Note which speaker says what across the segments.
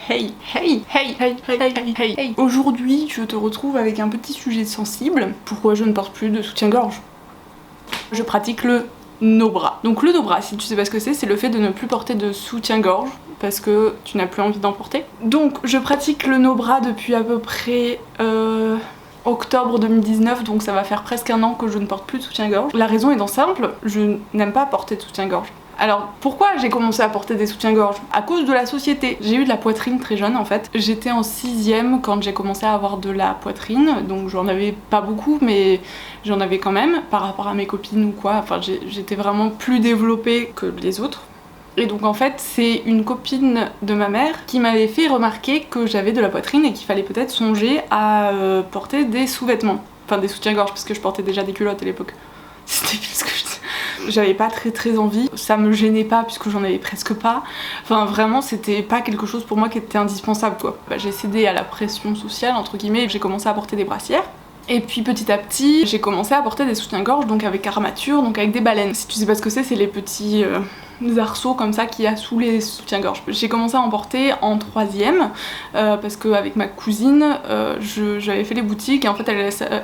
Speaker 1: Hey. Aujourd'hui, je te retrouve avec un petit sujet sensible. Pourquoi je ne porte plus de soutien-gorge? Je pratique le no-bra. Donc le no-bra, si tu sais pas ce que c'est le fait de ne plus porter de soutien-gorge parce que tu n'as plus envie d'en porter. Donc je pratique le no-bra depuis à peu près octobre 2019, donc ça va faire presque un an que je ne porte plus de soutien-gorge. La raison étant simple, je n'aime pas porter de soutien-gorge. Alors pourquoi j'ai commencé à porter des soutiens-gorge? À cause de la société. J'ai eu de la poitrine très jeune en fait. J'étais en 6ème quand j'ai commencé à avoir de la poitrine, donc j'en avais pas beaucoup mais j'en avais quand même par rapport à mes copines ou quoi. Enfin j'étais vraiment plus développée que les autres. Et donc en fait c'est une copine de ma mère qui m'avait fait remarquer que j'avais de la poitrine et qu'il fallait peut-être songer à porter des sous-vêtements. Enfin des soutiens-gorge parce que je portais déjà des culottes à l'époque. C'était pire ce que je dis. J'avais pas très envie, ça me gênait pas puisque j'en avais presque pas. Enfin vraiment c'était pas quelque chose pour moi qui était indispensable quoi. J'ai cédé à la pression sociale entre guillemets, j'ai commencé à porter des brassières. Et puis petit à petit j'ai commencé à porter des soutiens-gorge donc avec armature, donc avec des baleines. Si tu sais pas ce que c'est les petits arceaux comme ça qu'il y a sous les soutiens-gorge. J'ai commencé à en porter en 3ème parce qu'avec ma cousine j'avais fait les boutiques et en fait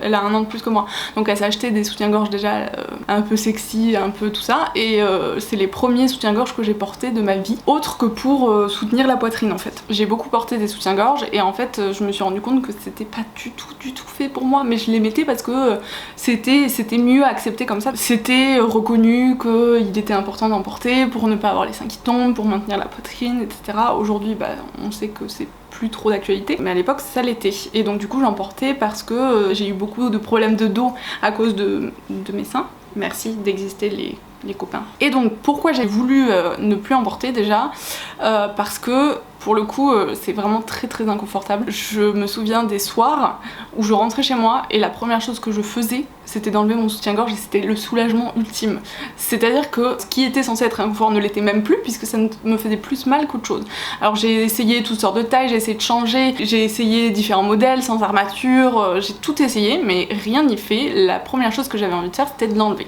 Speaker 1: elle a un an de plus que moi. Donc elle s'est acheté des soutiens-gorge déjà un peu sexy, un peu tout ça et c'est les premiers soutiens-gorge que j'ai portés de ma vie, autre que pour soutenir la poitrine en fait. J'ai beaucoup porté des soutiens-gorge et en fait je me suis rendu compte que c'était pas du tout fait pour moi, mais je les mettais parce que c'était mieux accepté comme ça. C'était reconnu qu'il était important d'en porter pour ne pas avoir les seins qui tombent, pour maintenir la poitrine, etc. Aujourd'hui, on sait que c'est plus trop d'actualité, mais à l'époque ça l'était. Et donc du coup j'en portais parce que j'ai eu beaucoup de problèmes de dos à cause de mes seins. Merci d'exister les copains. Et donc pourquoi j'ai voulu ne plus en porter déjà parce que pour le coup c'est vraiment très inconfortable. Je me souviens des soirs où je rentrais chez moi et la première chose que je faisais c'était d'enlever mon soutien-gorge et c'était le soulagement ultime. C'est-à-dire que ce qui était censé être inconfort ne l'était même plus puisque ça me faisait plus mal qu'autre chose. Alors j'ai essayé toutes sortes de tailles, j'ai essayé de changer, j'ai essayé différents modèles sans armature, j'ai tout essayé mais rien n'y fait. La première chose que j'avais envie de faire c'était de l'enlever.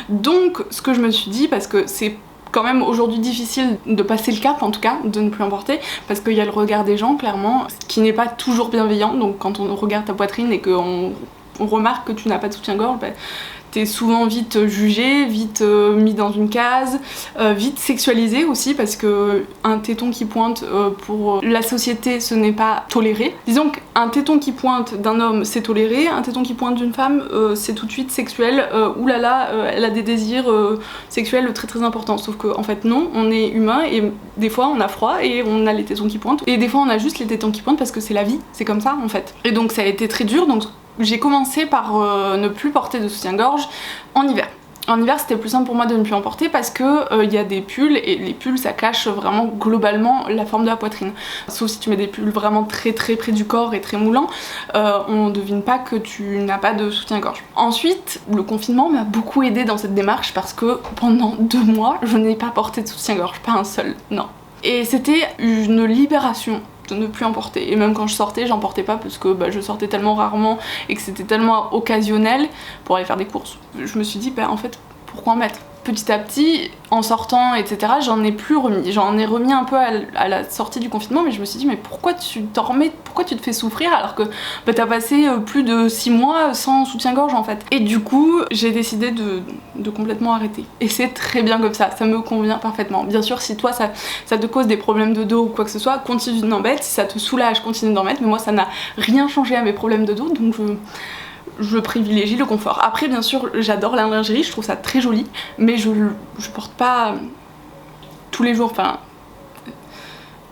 Speaker 1: Donc ce que je me suis dit, parce que c'est quand même aujourd'hui difficile de passer le cap en tout cas, de ne plus en porter, parce qu'il y a le regard des gens clairement, qui n'est pas toujours bienveillant, donc quand on regarde ta poitrine et qu'on remarque que tu n'as pas de soutien-gorge, t'es souvent vite jugé, vite mis dans une case, vite sexualisé aussi parce que un téton qui pointe pour la société ce n'est pas toléré. Disons qu'un téton qui pointe d'un homme c'est toléré, un téton qui pointe d'une femme c'est tout de suite sexuel, oulala elle a des désirs sexuels très importants. Sauf que en fait non, on est humain et des fois on a froid et on a les tétons qui pointent et des fois on a juste les tétons qui pointent parce que c'est la vie, c'est comme ça en fait. Et donc ça a été très dur, donc j'ai commencé par ne plus porter de soutien-gorge en hiver. En hiver c'était plus simple pour moi de ne plus en porter parce que y a des pulls et les pulls ça cache vraiment globalement la forme de la poitrine. Sauf si tu mets des pulls vraiment très près du corps et très moulants, on ne devine pas que tu n'as pas de soutien-gorge. Ensuite, le confinement m'a beaucoup aidée dans cette démarche parce que pendant 2 mois je n'ai pas porté de soutien-gorge, pas un seul, non. Et c'était une libération de ne plus en porter. Et même quand je sortais, j'en portais pas parce que je sortais tellement rarement et que c'était tellement occasionnel pour aller faire des courses. Je me suis dit, en fait, pourquoi en mettre? Petit à petit, en sortant, etc., j'en ai plus remis. J'en ai remis un peu à la sortie du confinement, mais je me suis dit, mais pourquoi tu t'en remets? Pourquoi tu te fais souffrir alors que t'as passé plus de 6 mois sans soutien-gorge en fait? Et du coup, j'ai décidé de complètement arrêter. Et c'est très bien comme ça me convient parfaitement. Bien sûr, si toi, ça te cause des problèmes de dos ou quoi que ce soit, continue d'en mettre. Si ça te soulage, continue d'en mettre. Mais moi, ça n'a rien changé à mes problèmes de dos, donc je privilégie le confort. Après bien sûr j'adore la lingerie, je trouve ça très joli, mais je porte pas tous les jours, enfin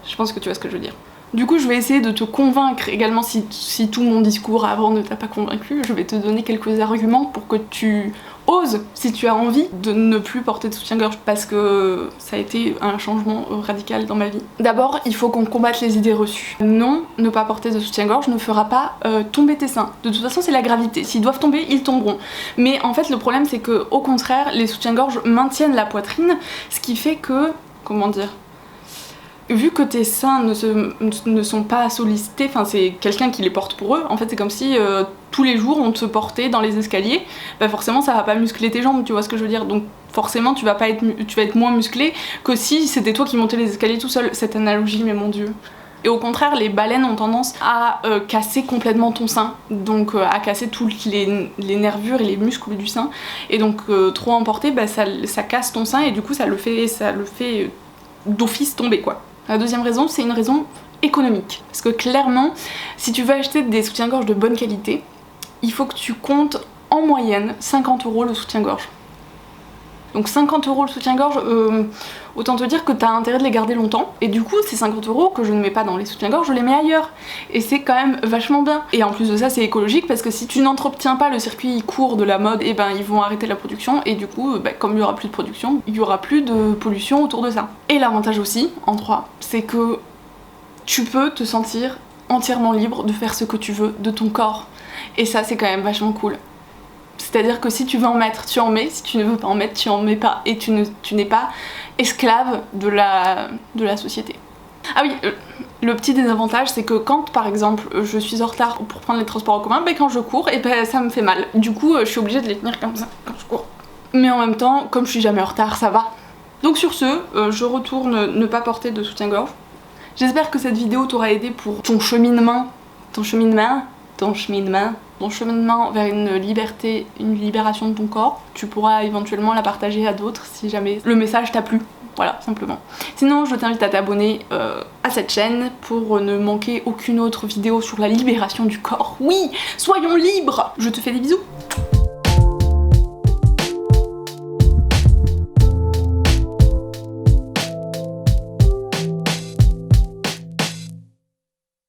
Speaker 1: je pense que tu vois ce que je veux dire. Du coup je vais essayer de te convaincre également si tout mon discours avant ne t'a pas convaincu, je vais te donner quelques arguments pour que tu oses, si tu as envie, de ne plus porter de soutien-gorge parce que ça a été un changement radical dans ma vie. D'abord, il faut qu'on combatte les idées reçues. Non, ne pas porter de soutien-gorge ne fera pas tomber tes seins. De toute façon, c'est la gravité. S'ils doivent tomber, ils tomberont. Mais en fait, le problème, c'est que au contraire, les soutiens-gorge maintiennent la poitrine, ce qui fait que, comment dire, vu que tes seins ne sont pas sollicités, enfin c'est quelqu'un qui les porte pour eux, en fait c'est comme si tous les jours on te portait dans les escaliers, forcément ça va pas muscler tes jambes, tu vois ce que je veux dire, donc forcément tu vas être moins musclé que si c'était toi qui montais les escaliers tout seul. Cette analogie, mais mon dieu, Et au contraire, les baleines ont tendance à casser complètement ton sein, donc à casser toutes les nervures et les muscles du sein, et donc trop emporté, bah, ça casse ton sein et du coup ça le fait d'office tomber quoi. La deuxième raison, c'est une raison économique, parce que clairement, si tu veux acheter des soutiens-gorge de bonne qualité, il faut que tu comptes en moyenne 50 € le soutien-gorge. Donc 50 € le soutien-gorge, autant te dire que t'as intérêt de les garder longtemps. Et du coup, ces 50 € que je ne mets pas dans les soutiens-gorge, je les mets ailleurs. Et c'est quand même vachement bien. Et en plus de ça, c'est écologique parce que si tu n'entretiens pas le circuit court de la mode, et ben ils vont arrêter la production. Et du coup, comme il n'y aura plus de production, il n'y aura plus de pollution autour de ça. Et l'avantage aussi, en 3, c'est que tu peux te sentir entièrement libre de faire ce que tu veux de ton corps. Et ça, c'est quand même vachement cool. C'est-à-dire que si tu veux en mettre, tu en mets, si tu ne veux pas en mettre, tu en mets pas, et tu n'es pas esclave de la société. Ah oui, le petit désavantage, c'est que quand par exemple je suis en retard pour prendre les transports en commun, quand je cours, et ça me fait mal. Du coup, je suis obligée de les tenir comme ça quand je cours. Mais en même temps, comme je suis jamais en retard, ça va. Donc sur ce, je retourne ne pas porter de soutien-gorge. J'espère que cette vidéo t'aura aidé pour ton cheminement vers une liberté, une libération de ton corps. Tu pourras éventuellement la partager à d'autres si jamais le message t'a plu. Voilà, simplement. Sinon, je t'invite à t'abonner à cette chaîne pour ne manquer aucune autre vidéo sur la libération du corps. Oui, soyons libres! Je te fais des bisous!